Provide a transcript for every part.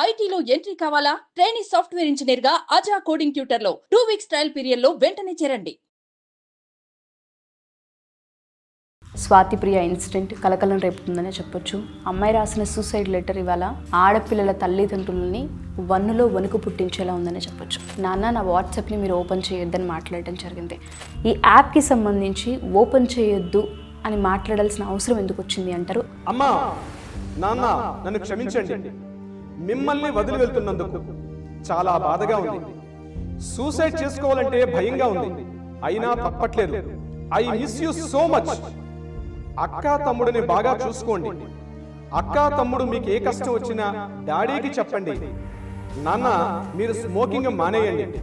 ఐటీలో ఎంట్రీ కావాలా? Training software engineer గా అజా కోడింగ్ ట్యూటర్ లో 2 వీక్స్ ట్రయల్ పీరియడ్ లో వెంటనే చేరండి. స్వాతి ప్రియ ఇన్సిడెంట్ కలకలం రేపుతుందనే చెప్పొచ్చు. అమ్మాయి రాసిన సూసైడ్ లెటర్ ఇవాళ ఆడపిల్లల తల్లిదండ్రులని వన్నులో వణుకు పుట్టించేలా ఉందని చెప్పొచ్చు. నాన్న, నా వాట్సాప్ని మీరు ఓపెన్ చేయొద్దని మాట్లాడటం జరిగింది. ఈ యాప్కి సంబంధించి ఓపెన్ చేయొద్దు అని మాట్లాడాల్సిన అవసరం ఎందుకు వచ్చింది అంటారు. అమ్మా, నాన్న, నన్ను క్షమించండి. మిమ్మల్ని వదిలి వెళ్తున్నందుకు చాలా బాధగా ఉంది. సూసైడ్ చేసుకోవాలంటే భయంగా ఉంది, అయినా తప్పట్లేదు. I miss you so much. అక్క తమ్ముడిని బాగా చూసుకోండి. అక్క తమ్ముడు మీకు ఏ కష్టం వచ్చినా డాడీకి చెప్పండి. నాన్న, మీరు స్మోకింగ్ మానేయండి.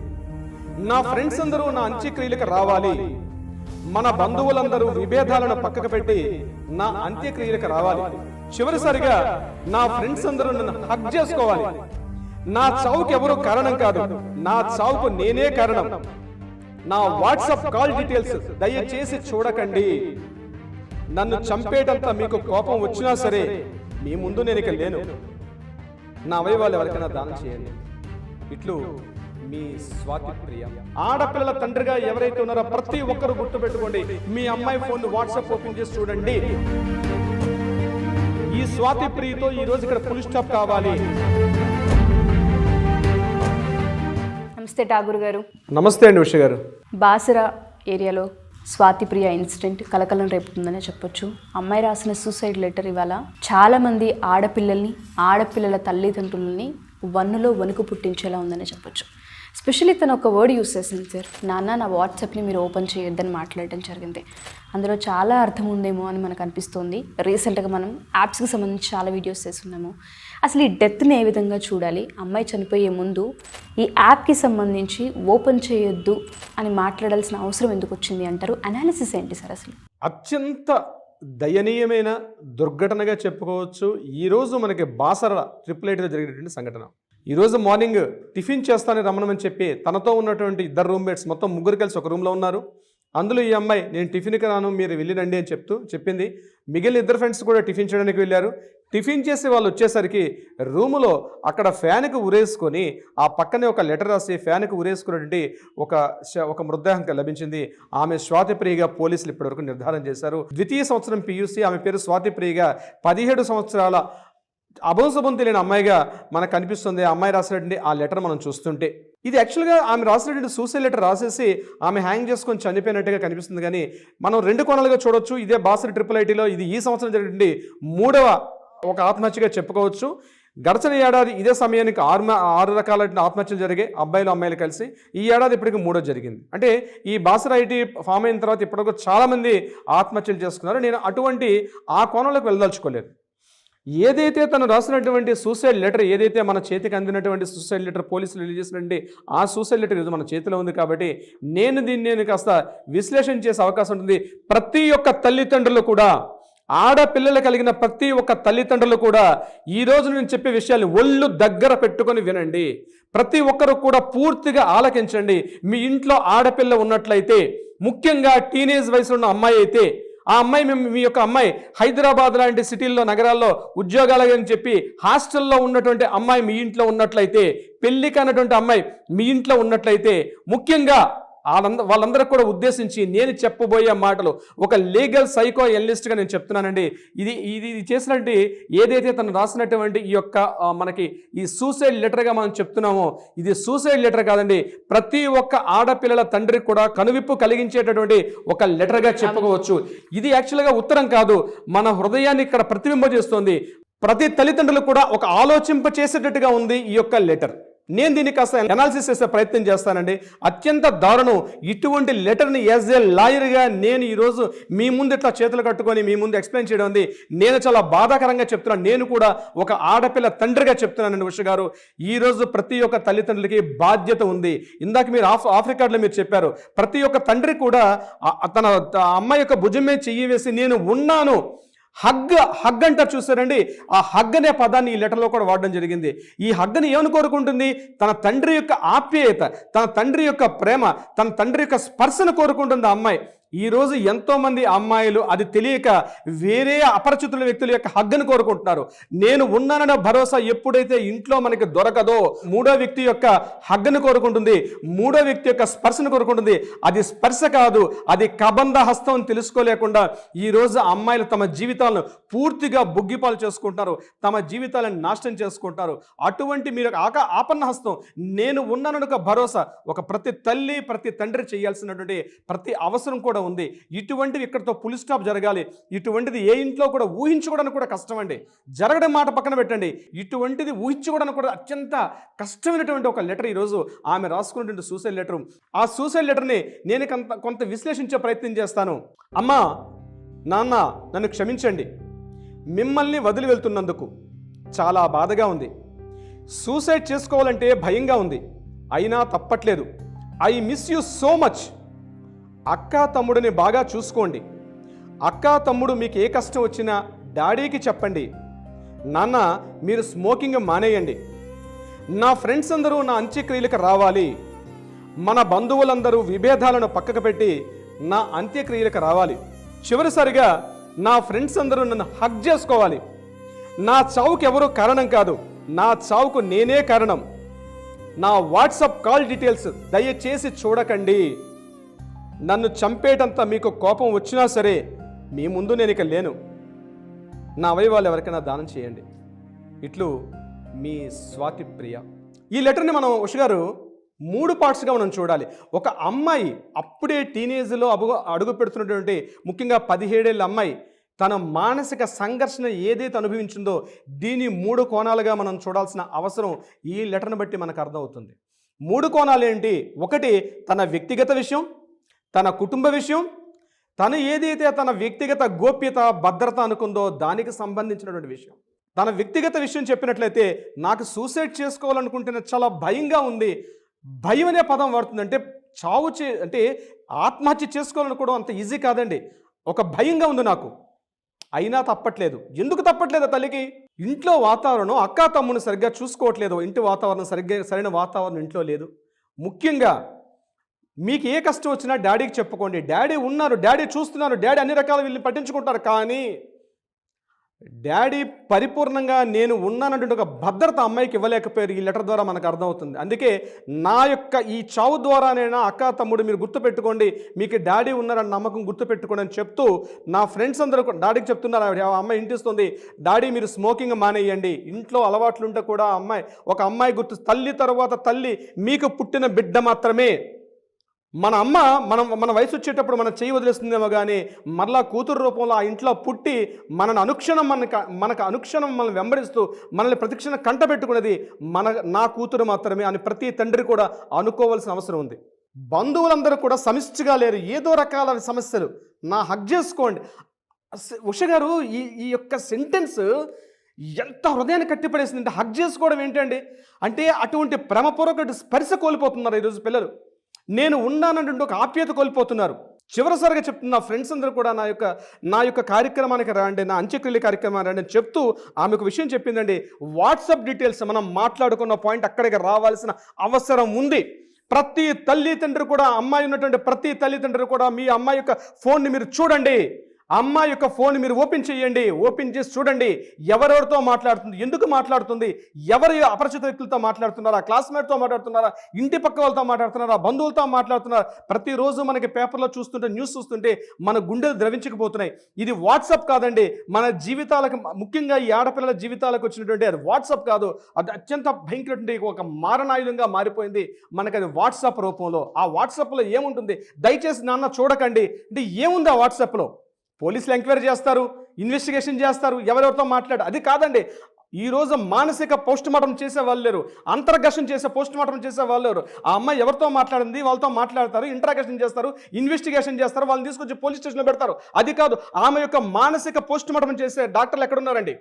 నా ఫ్రెండ్స్ అందరూ నా అంత్యక్రియలకు రావాలి. మన బంధువులందరూ విభేదాలను పక్కకు పెట్టి నా అంత్యక్రియలకు రావాలి. చివరిసారిగా నా ఫ్రెండ్స్ అందరూ నన్ను హగ్ చేసుకోవాలి. నా చావుకు ఎవరు కారణం కాదు, నా చావుకు నేనే కారణం. నా వాట్సాప్ కాల్ డీటెయిల్స్ దయచేసి చూడకండి. నన్ను చంపేటంత మీకు కోపం వచ్చినా సరే మీ ముందు నేను ఇక లేను. నా అవయవాలు ఎవరికైనా దానం చేయండి. ఇట్లు మీ స్వాతి ప్రియ. ఆడపిల్లల తండ్రిగా ఎవరైతే ఉన్నారో ప్రతి ఒక్కరు గుర్తుపెట్టుకోండి. మీ అమ్మాయి ఫోన్ వాట్సాప్ ఓపెన్ చేసి చూడండి. ఈ స్వాతి ప్రియతో ఈ రోజు ఇక్కడ ఫుల్ స్టాప్ కావాలి. నమస్తే ఠాగూర్ గారు. నమస్తే అండి ఉష గారు. బాసరా ఏరియాలో స్వాతి ప్రియ ఇన్సిడెంట్ కలకలం రేపుతుందనే చెప్పొచ్చు. అమ్మాయి రాసిన సూసైడ్ లెటర్ ఇవాళ చాలామంది ఆడపిల్లల తల్లిదండ్రులని వన్నులో వణుకు పుట్టించేలా ఉందని చెప్పొచ్చు. స్పెషల్లీ తను ఒక వర్డ్ యూస్ చేసింది, సార్, నాన్న, నా వాట్సాప్ని మీరు ఓపెన్ చేయొద్దని మాట్లాడటం జరిగింది. అందులో చాలా అర్థం ఉందేమో అని మనకు అనిపిస్తోంది. రీసెంట్గా మనం యాప్స్కి సంబంధించి చాలా వీడియోస్ చేస్తున్నాము. అసలు ఈ డెత్ని ఏ విధంగా చూడాలి? అమ్మాయి చనిపోయే ముందు ఈ యాప్కి సంబంధించి ఓపెన్ చేయొద్దు అని మాట్లాడాల్సిన అవసరం ఎందుకు వచ్చింది అంటారు? అనాలిసిస్ ఏంటి సార్ అసలు? అత్యంత దయనీయమైన దుర్ఘటనగా చెప్పుకోవచ్చు. ఈరోజు మనకి బాసర 888లో జరిగినటువంటి సంఘటన. ఈరోజు మార్నింగ్ టిఫిన్ చేస్తానని రమ్మనమని చెప్పి తనతో ఉన్నటువంటి 2 రూమ్మేట్స్, మొత్తం 3 కలిసి ఒక రూమ్లో ఉన్నారు. అందులో ఈ అమ్మాయి నేను టిఫిన్కి రాను, మీరు వెళ్ళిరండి అని చెప్పింది. మిగిలిన 2 ఫ్రెండ్స్ కూడా టిఫిన్ చేయడానికి వెళ్ళారు. టిఫిన్ చేసి వాళ్ళు వచ్చేసరికి రూములో అక్కడ ఫ్యాన్కి ఉరేసుకొని ఆ పక్కనే ఒక లెటర్ రాసి ఫ్యాన్కి ఉరేసుకున్నటువంటి ఒక మృతదేహం లభించింది. ఆమె స్వాతి ప్రియగా పోలీసులు ఇప్పటివరకు నిర్ధారణ చేశారు. 2వ సంవత్సరం PUC. ఆమె పేరు స్వాతి ప్రియగా 17 సంవత్సరాల అభంశుభం తెలియని అమ్మాయిగా మనకు కనిపిస్తుంది. అమ్మాయి రాసినటువంటి ఆ లెటర్ మనం చూస్తుంటే ఇది యాక్చువల్గా ఆమె రాసినటువంటి సూసైడ్ లెటర్ రాసేసి ఆమె హ్యాంగ్ చేసుకొని చనిపోయినట్టుగా కనిపిస్తుంది. కానీ మనం 2 కోణాలుగా చూడొచ్చు. ఇదే బాసర 888లో ఇది ఈ సంవత్సరం జరిగినటువంటి 3వ ఒక ఆత్మహత్యగా చెప్పుకోవచ్చు. గడిచిన ఏడాది ఇదే సమయానికి 6 రకాల ఆత్మహత్యలు జరిగాయి, అబ్బాయిలు అమ్మాయిలు కలిసి. ఈ ఏడాది ఇప్పటికి 3వ జరిగింది. అంటే ఈ బాసర IT ఫామ్ అయిన తర్వాత ఇప్పటికీ చాలామంది ఆత్మహత్యలు చేసుకున్నారు. నేను అటువంటి ఆ కోణంలోకి వెళ్ళదలుచుకోలేదు. ఏదైతే తను రాసినటువంటి సూసైడ్ లెటర్, ఏదైతే మన చేతికి అందినటువంటి సూసైడ్ లెటర్ పోలీసులు రిలీజ్ చేసినటువంటి ఆ సూసైడ్ లెటర్ ఈరోజు మన చేతిలో ఉంది. కాబట్టి నేను కాస్త విశ్లేషణ చేసే అవకాశం ఉంటుంది. ప్రతి ఒక్క తల్లిదండ్రులు కూడా, ఆడపిల్లలు కలిగిన ప్రతి ఒక్క తల్లిదండ్రులు కూడా ఈరోజు నేను చెప్పే విషయాన్ని ఒళ్ళు దగ్గర పెట్టుకొని వినండి. ప్రతి ఒక్కరు కూడా పూర్తిగా ఆలకించండి. మీ ఇంట్లో ఆడపిల్ల ఉన్నట్లయితే, ముఖ్యంగా టీనేజ్ వయసులో ఉన్న అమ్మాయి అయితే, ఆ అమ్మాయి మీ యొక్క అమ్మాయి హైదరాబాద్ లాంటి సిటీల్లో, నగరాల్లో ఉద్యోగాలని చెప్పి హాస్టల్లో ఉన్నటువంటి అమ్మాయి మీ ఇంట్లో ఉన్నట్లయితే, పెళ్లి కానటువంటి అమ్మాయి మీ ఇంట్లో ఉన్నట్లయితే, ముఖ్యంగా వాళ్ళందరూ కూడా ఉద్దేశించి నేను చెప్పబోయే మాటలు ఒక లీగల్ సైకో ఎనలిస్ట్గా నేను చెప్తున్నానండి. ఇది చేసినట్టు ఏదైతే తను రాసినటువంటి ఈ యొక్క మనకి ఈ సూసైడ్ లెటర్గా మనం చెప్తున్నామో, ఇది సూసైడ్ లెటర్ కాదండి. ప్రతి ఒక్క ఆడపిల్లల తండ్రికి కూడా కనువిప్పు కలిగించేటటువంటి ఒక లెటర్గా చెప్పుకోవచ్చు. ఇది యాక్చువల్గా ఉత్తరం కాదు, మన హృదయాన్ని ఇక్కడ ప్రతిబింబజేస్తుంది. ప్రతి తల్లిదండ్రులు కూడా ఒక ఆలోచింప చేసేటట్టుగా ఉంది ఈ యొక్క లెటర్. నేను దీన్ని కాస్త అనాలిసిస్ చేసే ప్రయత్నం చేస్తానండి. అత్యంత దారుణం. ఇటువంటి లెటర్ని యాజ్ ఏ లాయర్గా నేను ఈరోజు మీ ముందు ఇట్లా చేతులు కట్టుకొని మీ ముందు ఎక్స్ప్లెయిన్ చేయడం ఉంది. నేను చాలా బాధాకరంగా చెప్తున్నాను. నేను కూడా ఒక ఆడపిల్ల తండ్రిగా చెప్తున్నానండి ఉష గారు. ఈరోజు ప్రతి ఒక్క తల్లిదండ్రులకి బాధ్యత ఉంది. ఇందాక మీరు ఆఫ్ రికార్డులో మీరు చెప్పారు, ప్రతి ఒక్క తండ్రి కూడా తన అమ్మాయి యొక్క భుజం మీద చెయ్యి వేసి నేను ఉన్నాను, హగ్ అంటారు చూసారండి. ఆ హగ్ అనే పదాన్ని ఈ లెటర్లో కూడా వాడడం జరిగింది. ఈ హగ్ని ఏమని కోరుకుంటుంది? తన తండ్రి యొక్క ఆప్యాయత, తన తండ్రి యొక్క ప్రేమ, తన తండ్రి యొక్క స్పర్శను కోరుకుంటుంది ఆ అమ్మాయి. ఈరోజు ఎంతోమంది అమ్మాయిలు అది తెలియక వేరే అపరిచితుల వ్యక్తుల యొక్క హగ్గును కోరుకుంటున్నారు. నేను ఉన్నానన్న భరోసా ఎప్పుడైతే ఇంట్లో మనకి దొరకదో మూడో వ్యక్తి యొక్క హగ్గును కోరుకుంటుంది, మూడో వ్యక్తి యొక్క స్పర్శను కోరుకుంటుంది. అది స్పర్శ కాదు, అది కబంధ హస్తం అని తెలుసుకోలేకుండా ఈరోజు అమ్మాయిలు తమ జీవితాలను పూర్తిగా బుగ్గిపాలు చేసుకుంటున్నారు, తమ జీవితాలను నాశనం చేసుకుంటారు. అటువంటి మీరు ఆపన్న హస్తం, నేను ఉన్నానన్న ఒక భరోసా ఒక ప్రతి తల్లి ప్రతి తండ్రి చేయాల్సినటువంటి ప్రతి అవసరం కూడా ఉంది. ఇటువంటివి ఇక్కడితో ఫుల్ స్టాప్ జరగాలి. ఇటువంటిది ఏ ఇంట్లో కూడా ఊహించుకోవడానికి కూడా కష్టం అండి. జరగడం మాట పక్కన పెట్టండి, ఇటువంటిది ఊహించుకోవడానికి కూడా అత్యంత కష్టమైనటువంటి ఒక లెటర్ ఈరోజు ఆమె రాసుకున్నటువంటి సూసైడ్ లెటర్. ఆ సూసైడ్ లెటర్ని నేను కొంత విశ్లేషించే ప్రయత్నం చేస్తాను. అమ్మా, నాన్న, నన్ను క్షమించండి. మిమ్మల్ని వదిలి వెళ్తున్నందుకు చాలా బాధగా ఉంది. సూసైడ్ చేసుకోవాలంటే భయంగా ఉంది, అయినా తప్పట్లేదు. I miss you so much. అక్క తమ్ముడిని బాగా చూసుకోండి. అక్క తమ్ముడు మీకు ఏ కష్టం వచ్చినా డాడీకి చెప్పండి. నాన్న, మీరు స్మోకింగ్ మానేయండి. నా ఫ్రెండ్స్ అందరూ నా అంత్యక్రియలకు రావాలి. మన బంధువులందరూ విభేదాలను పక్కకు పెట్టి నా అంత్యక్రియలకు రావాలి. చివరిసారిగా నా ఫ్రెండ్స్ అందరూ నన్ను హగ్ చేసుకోవాలి. నా చావుకు ఎవరూ కారణం కాదు, నా చావుకు నేనే కారణం. నా వాట్సాప్ కాల్ డీటెయిల్స్ దయచేసి చూడకండి. నన్ను చంపేటంత మీకు కోపం వచ్చినా సరే మీ ముందు నేను ఇక లేను. నా అవయవాలు ఎవరికైనా దానం చేయండి. ఇట్లు మీ స్వాతి ప్రియ. ఈ లెటర్ని మనం ఉషగారు 3 పార్ట్స్గా మనం చూడాలి. ఒక అమ్మాయి అప్పుడే టీనేజ్లో అడుగు పెడుతున్నటువంటి ముఖ్యంగా 17 ఏళ్ళ అమ్మాయి తన మానసిక సంఘర్షణ ఏదైతే అనుభవించిందో దీని 3 కోణాలుగా మనం చూడాల్సిన అవసరం ఈ లెటర్ని బట్టి మనకు అర్థమవుతుంది. 3 కోణాలు ఏంటి? ఒకటి, తన వ్యక్తిగత విషయం, తన కుటుంబ విషయం, తను ఏదైతే తన వ్యక్తిగత గోప్యత భద్రత అనుకుందో దానికి సంబంధించినటువంటి విషయం. తన వ్యక్తిగత విషయం చెప్పినట్లయితే, నాకు సూసైడ్ చేసుకోవాలనుకుంటేనే చాలా భయంగా ఉంది. భయం అనే పదం వాడుతుంది. అంటే అంటే ఆత్మహత్య చేసుకోవాలనుకోవడం అంత ఈజీ కాదండి. ఒక భయంగా ఉంది నాకు, అయినా తప్పట్లేదు. ఎందుకు తప్పట్లేదు? తల్లికి ఇంట్లో వాతావరణం, అక్కా తమ్ముని సరిగ్గా చూసుకోవట్లేదు. ఇంటి వాతావరణం సరైన వాతావరణం ఇంట్లో లేదు. ముఖ్యంగా మీకు ఏ కష్టం వచ్చినా డాడీకి చెప్పుకోండి. డాడీ ఉన్నారు, డాడీ చూస్తున్నారు, డాడీ అన్ని రకాల వీళ్ళని పట్టించుకుంటారు. కానీ డాడీ పరిపూర్ణంగా నేను ఉన్నానంటే ఒక భద్రత అమ్మాయికి ఇవ్వలేకపోయారు. ఈ లెటర్ ద్వారా మనకు అర్థమవుతుంది. అందుకే నా యొక్క ఈ చావు ద్వారానైనా అక్క తమ్ముడు మీరు గుర్తుపెట్టుకోండి, మీకు డాడీ ఉన్నారని నమ్మకం గుర్తుపెట్టుకోండి అని చెప్తూ నా ఫ్రెండ్స్ అందరూ డాడీకి చెప్తున్నారు. ఆ అమ్మాయి ఇంటిస్తుంది, డాడీ మీరు స్మోకింగ్ మానేయండి. ఇంట్లో అలవాట్లు ఉంటే కూడా ఒక అమ్మాయి గుర్తు, తల్లి తర్వాత తల్లి మీకు పుట్టిన బిడ్డ మాత్రమే. మన అమ్మ మన వయసు వచ్చేటప్పుడు మన చేయి వదిలేస్తుందేమో కానీ మరలా కూతురు రూపంలో ఆ ఇంట్లో పుట్టి మనకు అనుక్షణం మనల్ని వెంబడిస్తూ మనల్ని ప్రతిక్షణం కంట పెట్టుకున్నది నా కూతురు మాత్రమే అని ప్రతి తండ్రి కూడా అనుకోవాల్సిన అవసరం ఉంది. బంధువులందరూ కూడా సమిష్టిగా లేరు, ఏదో రకాల సమస్యలు. నా హగ్ చేసుకోండి. ఉష గారు ఈ యొక్క సెంటెన్స్ ఎంత హృదయాన్ని కట్టిపడేసింది. అంటే హగ్ చేసుకోవడం ఏంటండి? అంటే అటువంటి ప్రేమపూర్వక స్పర్శ కోల్పోతున్నారు ఈరోజు పిల్లలు. నేను ఉన్నానంటే ఒక ఆప్యాయత కోల్పోతున్నారు. చివరిసారిగా చెప్తున్న నా ఫ్రెండ్స్ అందరూ కూడా నా యొక్క కార్యక్రమానికి రండి, నా అంత్యక్రియల కార్యక్రమానికి రండి అని చెప్తూ ఆమెకు విషయం చెప్పిందండి. వాట్సాప్ డీటెయిల్స్ మనం మాట్లాడుకున్న పాయింట్ అక్కడికి రావాల్సిన అవసరం ఉంది. ప్రతి తల్లిదండ్రులు కూడా, అమ్మాయి ఉన్నటువంటి ప్రతి తల్లిదండ్రులు కూడా మీ అమ్మాయి యొక్క ఫోన్ని మీరు చూడండి. అమ్మాయి యొక్క ఫోన్ మీరు ఓపెన్ చేయండి. ఓపెన్ చేసి చూడండి ఎవరెవరితో మాట్లాడుతుంది, ఎందుకు మాట్లాడుతుంది, ఎవరు అపరిచిత వ్యక్తులతో మాట్లాడుతున్నారా, క్లాస్మేట్తో మాట్లాడుతున్నారా, ఇంటి పక్క వాళ్ళతో మాట్లాడుతున్నారా, బంధువులతో మాట్లాడుతున్నారా. ప్రతిరోజు మనకి పేపర్లో చూస్తుంటే, న్యూస్ చూస్తుంటే మన గుండెలు ద్రవించకపోతున్నాయి. ఇది వాట్సాప్ కాదండి. మన జీవితాలకు, ముఖ్యంగా ఈ ఆడపిల్లల జీవితాలకు వచ్చినటువంటి అది వాట్సాప్ కాదు, అది అత్యంత భయంకరటువంటి ఒక మారణాయుధంగా మారిపోయింది మనకి అది వాట్సాప్ రూపంలో. ఆ వాట్సాప్లో ఏముంటుంది దయచేసి నాన్న చూడకండి. అంటే ఏముంది ఆ వాట్సాప్లో? పోలీసులు ఎంక్వైరీ చేస్తారు, ఇన్వెస్టిగేషన్ చేస్తారు, ఎవరెవరితో మాట్లాడు, అది కాదండి. ఈరోజు మానసిక పోస్ట్ మార్టం చేసే వాళ్ళు లేరు, అంతర్ఘర్షణ చేసే పోస్ట్ మార్టం చేసే వాళ్ళు లేరు. ఆ అమ్మాయి ఎవరితో మాట్లాడింది వాళ్ళతో మాట్లాడతారు, ఇంటరాగేషన్ చేస్తారు, ఇన్వెస్టిగేషన్ చేస్తారు, వాళ్ళని తీసుకొచ్చి పోలీస్ స్టేషన్లో పెడతారు. అది కాదు, ఆమె యొక్క మానసిక పోస్ట్ మార్టం చేసే డాక్టర్లు ఎక్కడున్నారండి?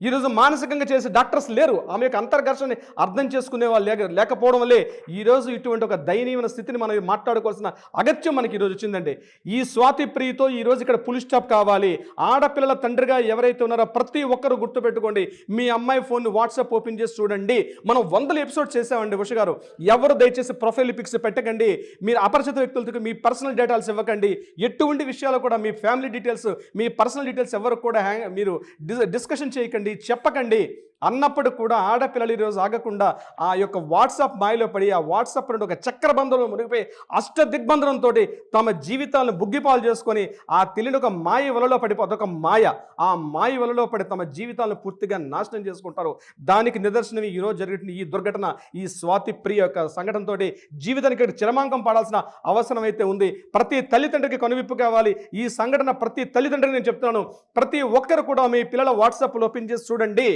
ఈరోజు మానసికంగా చేసే డాక్టర్స్ లేరు. ఆమె యొక్క అంతర్ఘర్షణని అర్థం చేసుకునే వాళ్ళు లేకపోవడం వల్లే ఈరోజు ఇటువంటి ఒక దయనీయమైన స్థితిని మనం మాట్లాడుకోవాల్సిన అగత్యం మనకి ఈరోజు వచ్చిందండి. ఈ స్వాతి ప్రియతో ఈరోజు ఇక్కడ ఫుల్ స్టాప్ కావాలి. ఆడపిల్లల తండ్రిగా ఎవరైతే ఉన్నారో ప్రతి ఒక్కరు గుర్తుపెట్టుకోండి, మీ అమ్మాయి ఫోన్ వాట్సాప్ ఓపెన్ చేసి చూడండి. మనం 100 ఎపిసోడ్ చేసామండి ఉష గారు. ఎవరు దయచేసి ప్రొఫైల్ పిక్స్ పెట్టకండి, మీరు అపరిచిత వ్యక్తులతో మీ పర్సనల్ డీటెయిల్స్ ఇవ్వకండి. ఎటువంటి విషయాలు కూడా మీ ఫ్యామిలీ డీటెయిల్స్, మీ పర్సనల్ డీటెయిల్స్ ఎవరు కూడా మీరు డిస్కషన్ చేయకండి, చెప్పకండి అన్నప్పుడు కూడా ఆడపిల్లలు ఈరోజు ఆగకుండా ఆ యొక్క వాట్సాప్ మాయలో పడి ఆ వాట్సాప్ నుండి ఒక చక్రబంధంలో మునిగిపోయి అష్టదిగ్బంధనంతో తమ జీవితాలను బుగ్గిపాలు చేసుకొని ఆ తెలియని ఒక మాయ వలలో పడిపోతుంది. ఒక మాయ, ఆ మాయ వలలో పడి తమ జీవితాలను పూర్తిగా నాశనం చేసుకుంటారు. దానికి నిదర్శనం ఈరోజు జరిగిన ఈ దుర్ఘటన, ఈ స్వాతి ప్రియ యొక్క సంఘటనతో జీవితానికి చిరమాంకం పడాల్సిన అవసరం అయితే ఉంది. ప్రతి తల్లిదండ్రికి కనువిప్పు కావాలి. ఈ సంఘటన ప్రతి తల్లిదండ్రికి నేను చెప్తున్నాను, ప్రతి ఒక్కరు కూడా మీ పిల్లల వాట్సాప్లో ఓపెన్ చేసి చూడండి.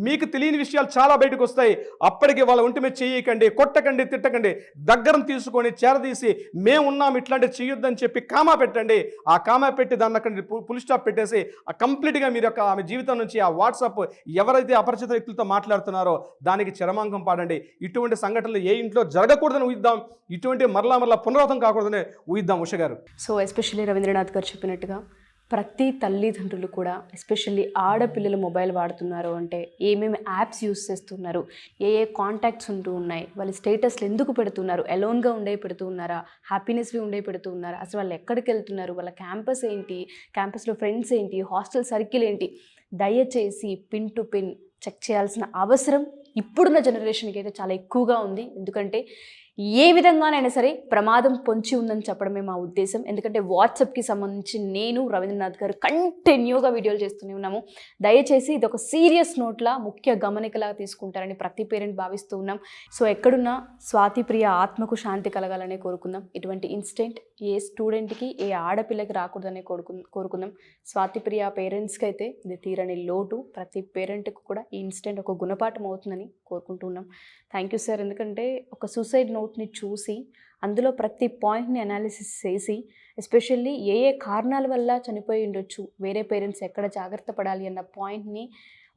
మీకు తెలియని విషయాలు చాలా బయటకు వస్తాయి. అప్పటికి వాళ్ళ ఒంటి మీద చేయకండి, కొట్టకండి, తిట్టకండి. దగ్గరను తీసుకొని చేరదీసి మేమున్నాం ఇట్లాంటి చేయొద్దని చెప్పి కామా పెట్టండి. ఆ కామా పెట్టి దాన్ని అక్కడ ఫుల్ స్టాప్ పెట్టేసి కంప్లీట్గా మీరు యొక్క ఆమె జీవితం నుంచి ఆ వాట్సాప్ ఎవరైతే అపరిచిత వ్యక్తులతో మాట్లాడుతున్నారో దానికి చరమాంకం పాడండి. ఇటువంటి సంఘటనలు ఏ ఇంట్లో జరగకూడదని ఊహిద్దాం. ఇటువంటి మరలా పునరావృతం కాకూడదని ఊహిద్దాం ఉష గారు. సో ఎస్పెషల్లీ రవీంద్రనాథ్ గారు చెప్పినట్టుగా ప్రతి తల్లిదండ్రులు కూడా ఎస్పెషల్లీ ఆడపిల్లలు మొబైల్ వాడుతున్నారు అంటే ఏమేమి యాప్స్ యూస్ చేస్తున్నారు, ఏ కాంటాక్ట్స్ ఉంటూ ఉన్నాయి, వాళ్ళ స్టేటస్లు ఎందుకు పెడుతున్నారు, అలోన్గా ఉండే పెడుతూ ఉన్నారా, హ్యాపీనెస్వి ఉండే పెడుతూ ఉన్నారా, అసలు వాళ్ళు ఎక్కడికి వెళ్తున్నారు, వాళ్ళ క్యాంపస్ ఏంటి, క్యాంపస్లో ఫ్రెండ్స్ ఏంటి, హాస్టల్ సర్కిల్ ఏంటి, దయచేసి పిన్ టు పిన్ చెక్ చేయాల్సిన అవసరం ఇప్పుడున్న జనరేషన్కి అయితే చాలా ఎక్కువగా ఉంది. ఎందుకంటే ఏ విధంగానైనా సరే ప్రమాదం పొంచి ఉందని చెప్పడమే మా ఉద్దేశం. ఎందుకంటే వాట్సాప్కి సంబంధించి నేను రవీంద్రనాథ్ గారు కంటిన్యూగా వీడియోలు చేస్తూనే ఉన్నాము. దయచేసి ఇది ఒక సీరియస్ నోట్లా ముఖ్య గమనికలాగా తీసుకుంటారని ప్రతి పేరెంట్ భావిస్తూ ఉన్నాం. సో ఎక్కడున్నా స్వాతి ప్రియ ఆత్మకు శాంతి కలగాలనే కోరుకుందాం. ఇటువంటి ఇన్సిడెంట్ ఏ స్టూడెంట్కి, ఏ ఆడపిల్లకి రాకూడదనే కోరుకుందాం. స్వాతి ప్రియ పేరెంట్స్కి అయితే ఇది తీరని లోటు. ప్రతి పేరెంట్కి కూడా ఈ ఇన్సిడెంట్ ఒక గుణపాఠం అవుతుందని కోరుకుంటున్నాం. Thank you sir. ఎందుకంటే ఒక సూసైడ్ నోట్ని చూసి అందులో ప్రతి పాయింట్ని అనాలిసిస్ చేసి ఎస్పెషల్లీ ఏ కారణాల వల్ల చనిపోయి ఉండొచ్చు, వేరే పేరెంట్స్ ఎక్కడ జాగ్రత్త పడాలి అన్న పాయింట్ని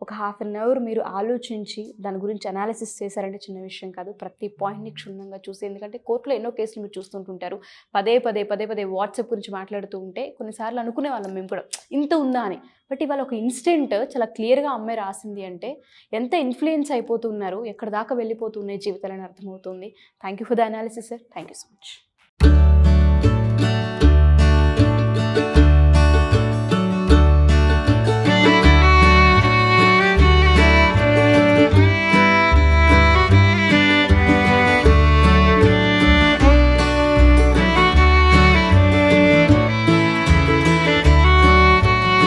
ఒక ½ అన్ అవర్ మీరు ఆలోచించి దాని గురించి అనాలిసిస్ చేశారంటే చిన్న విషయం కాదు. ప్రతి పాయింట్ని క్షుణ్ణంగా చూసి, ఎందుకంటే కోర్టులో ఎన్నో కేసులు మీరు చూస్తుంటుంటారు, పదే పదే వాట్సాప్ గురించి మాట్లాడుతూ ఉంటే కొన్నిసార్లు అనుకునే వాళ్ళం మేము కూడా ఇంత ఉందా అని. బట్ ఇవాళ ఒక ఇన్సిడెంట్ చాలా క్లియర్గా అమ్మాయి రాసింది అంటే ఎంత ఇన్ఫ్లుయెన్స్ అయిపోతున్నారు, ఎక్కడ దాకా వెళ్ళిపోతున్నాయి జీవితాలని అర్థమవుతుంది. Thank you for the analysis sir. Thank you so much.